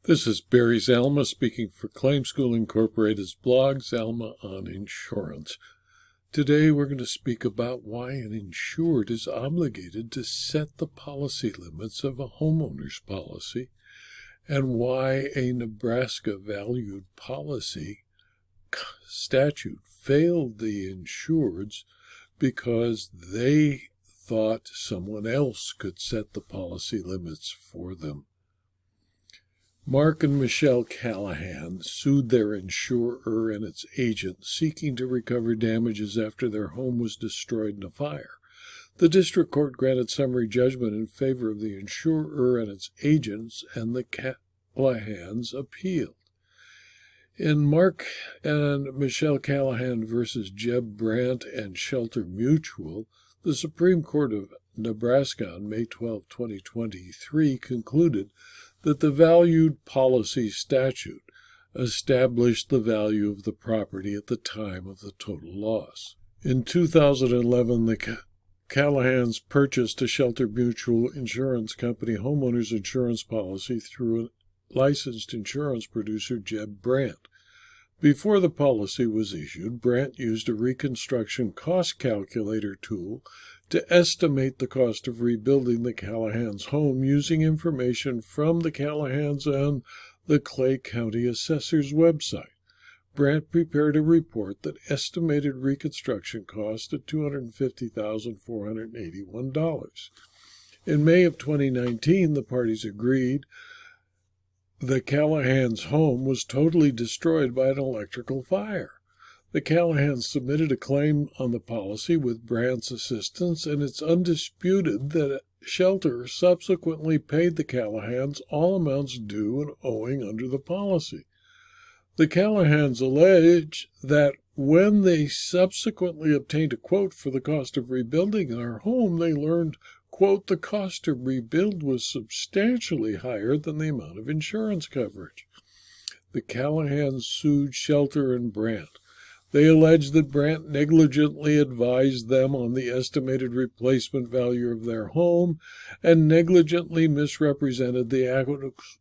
This is Barry Zalma speaking for Claim School Incorporated's blog, Zalma on Insurance. Today we're going to speak about why an insured is obligated to set the policy limits of a homeowner's policy and why a Nebraska valued policy statute failed the insureds because they thought someone else could set the policy limits for them. Mark and Michelle Callahan sued their insurer and its agent, seeking to recover damages after their home was destroyed in a fire. The district court granted summary judgment in favor of the insurer and its agents, and the Callahans appealed. In Mark and Michelle Callahan versus Jeb Brandt and Shelter Mutual, the Supreme Court of Nebraska on May 12, 2023, concluded that the valued policy statute established the value of the property at the time of the total loss. In 2011, the Callahans purchased a Shelter Mutual Insurance Company homeowners insurance policy through a licensed insurance producer, Jeb Brandt. Before the policy was issued, Brandt used a reconstruction cost calculator tool to estimate the cost of rebuilding the Callahans' home using information from the Callahans and the Clay County Assessor's website. Brandt prepared a report that estimated reconstruction cost at $250,481. In May of 2019, the parties agreed the Callahans' home was totally destroyed by an electrical fire. The Callahans submitted a claim on the policy with Brandt's assistance, and it's undisputed that Shelter subsequently paid the Callahans all amounts due and owing under the policy. The Callahans allege that when they subsequently obtained a quote for the cost of rebuilding their home, they learned, quote, the cost to rebuild was substantially higher than the amount of insurance coverage. The Callahans sued Shelter and Brandt. They alleged that Brandt negligently advised them on the estimated replacement value of their home and negligently misrepresented the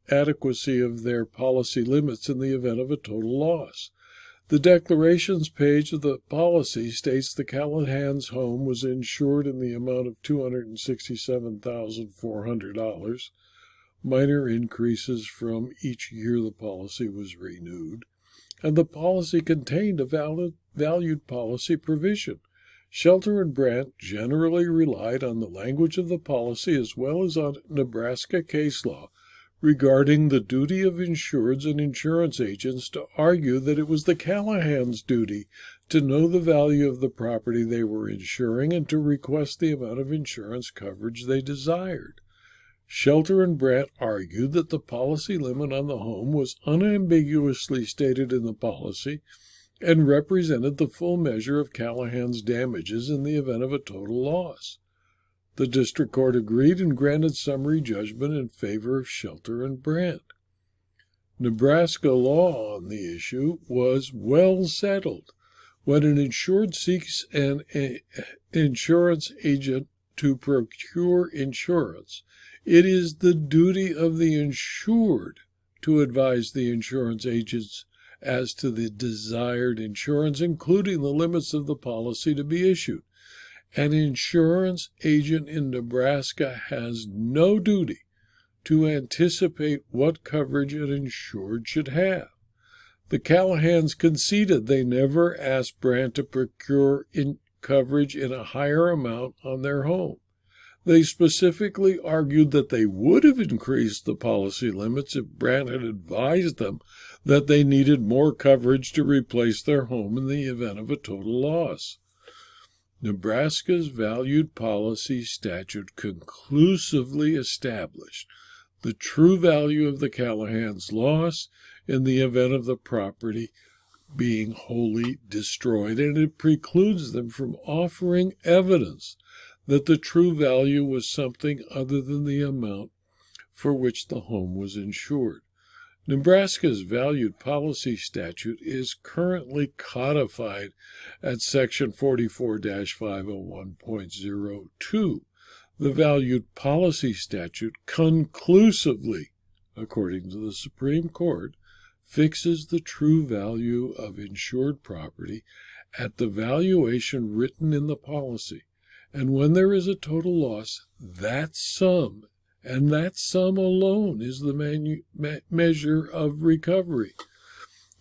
adequacy of their policy limits in the event of a total loss. The declarations page of the policy states the Callahans' home was insured in the amount of $267,400, minor increases from each year the policy was renewed, and the policy contained a valued policy provision. Shelter and Brandt generally relied on the language of the policy as well as on Nebraska case law regarding the duty of insureds and insurance agents to argue that it was the Callahans' duty to know the value of the property they were insuring and to request the amount of insurance coverage they desired. Shelter and Brandt argued that the policy limit on the home was unambiguously stated in the policy and represented the full measure of Callahans' damages in the event of a total loss. The district court agreed and granted summary judgment in favor of Shelter and Brandt. Nebraska law on the issue was well settled. When an insured seeks an insurance agent to procure insurance, it is the duty of the insured to advise the insurance agents as to the desired insurance, including the limits of the policy to be issued. An insurance agent in Nebraska has no duty to anticipate what coverage an insured should have. The Callahans conceded they never asked Brandt to procure coverage in a higher amount on their home. They specifically argued that they would have increased the policy limits if Brandt had advised them that they needed more coverage to replace their home in the event of a total loss. Nebraska's valued policy statute conclusively established the true value of the Callahans' loss in the event of the property being wholly destroyed, and it precludes them from offering evidence that the true value was something other than the amount for which the home was insured. Nebraska's valued policy statute is currently codified at Section 44-501.02. The valued policy statute conclusively according to the Supreme Court, fixes the true value of insured property at the valuation written in the policy. And when there is a total loss, that sum, and that sum alone, is the measure of recovery.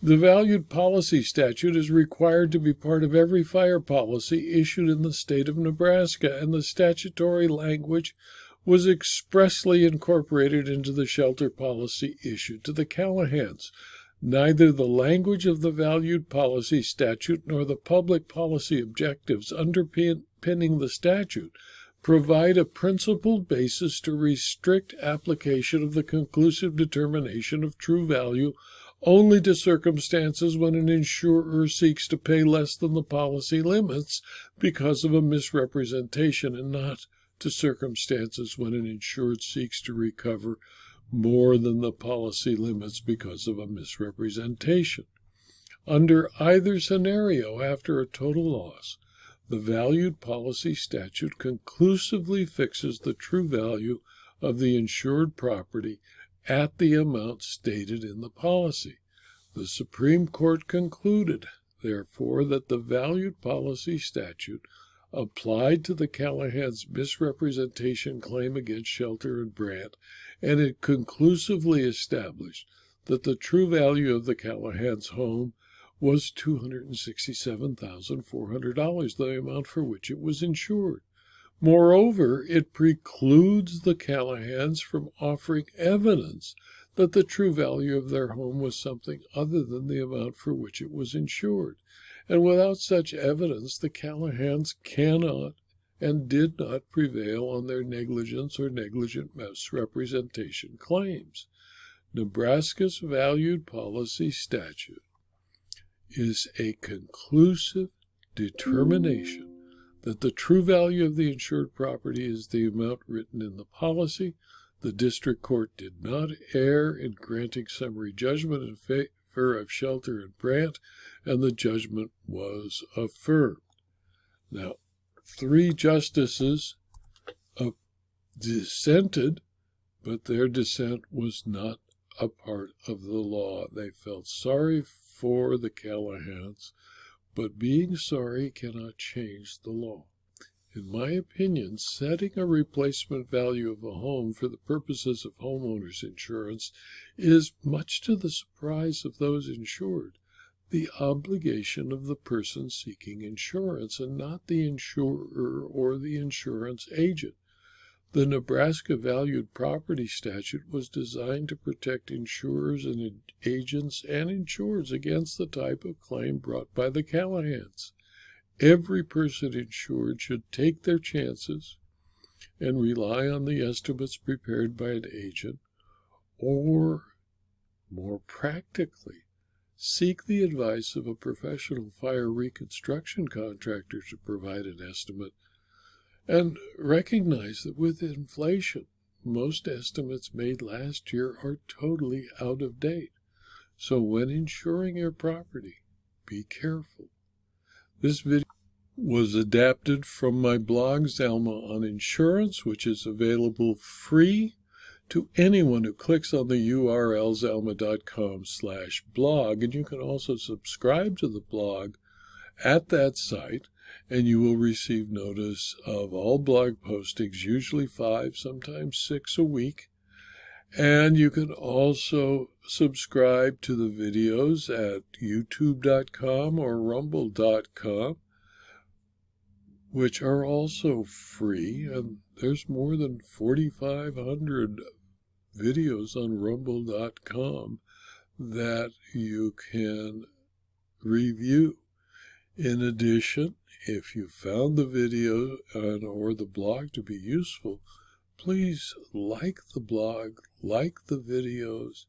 The valued policy statute is required to be part of every fire policy issued in the state of Nebraska, and the statutory language was expressly incorporated into the shelter policy issued to the Callahans. Neither the language of the valued policy statute nor the public policy objectives underpinning the statute provide a principled basis to restrict application of the conclusive determination of true value only to circumstances when an insurer seeks to pay less than the policy limits because of a misrepresentation, and not to circumstances when an insured seeks to recover more than the policy limits because of a misrepresentation. Under either scenario, after a total loss, the valued policy statute conclusively fixes the true value of the insured property at the amount stated in the policy. The Supreme Court concluded, therefore, that the valued policy statute applied to the Callahans' misrepresentation claim against Shelter and Brandt, and it conclusively established that the true value of the Callahans' home was $267,400, the amount for which it was insured. Moreover, it precludes the Callahans from offering evidence that the true value of their home was something other than the amount for which it was insured. And without such evidence, the Callahans cannot and did not prevail on their negligence or negligent misrepresentation claims. Nebraska's valued policy statute is a conclusive determination that the true value of the insured property is the amount written in the policy. The district court did not err in granting summary judgment in favor of Shelter and Brandt, and the judgment was affirmed. Now, 3 justices dissented, but their dissent was not a part of the law. They felt sorry for the Callahans, but being sorry cannot change the law. In my opinion, setting a replacement value of a home for the purposes of homeowners insurance is, much to the surprise of those insured, the obligation of the person seeking insurance and not the insurer or the insurance agent. The Nebraska Valued Property Statute was designed to protect insurers and agents and insureds against the type of claim brought by the Callahans. Every person insured should take their chances and rely on the estimates prepared by an agent, or, more practically, seek the advice of a professional fire reconstruction contractor to provide an estimate, and recognize that with inflation, most estimates made last year are totally out of date. So when insuring your property, be careful. This video was adapted from my blog, Zalma on Insurance, which is available free to anyone who clicks on the URL zalma.com/blog. And you can also subscribe to the blog at that site, and you will receive notice of all blog postings, usually 5, sometimes 6 a week. And you can also subscribe to the videos at youtube.com or rumble.com, which are also free. And there's more than 4,500 videos on rumble.com that you can review. In addition, if you found the video or the blog to be useful, please like the blog, like the videos,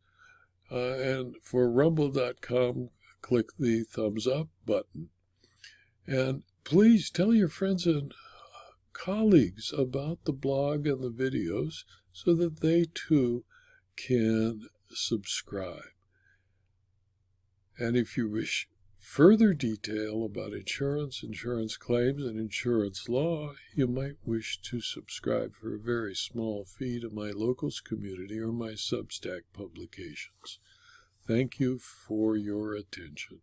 and for rumble.com, click the thumbs up button. And please tell your friends and colleagues about the blog and the videos so that they too can subscribe. And if you further detail about insurance, insurance claims, and insurance law, you might wish to subscribe for a very small fee to my Locals community or my Substack publications. Thank you for your attention.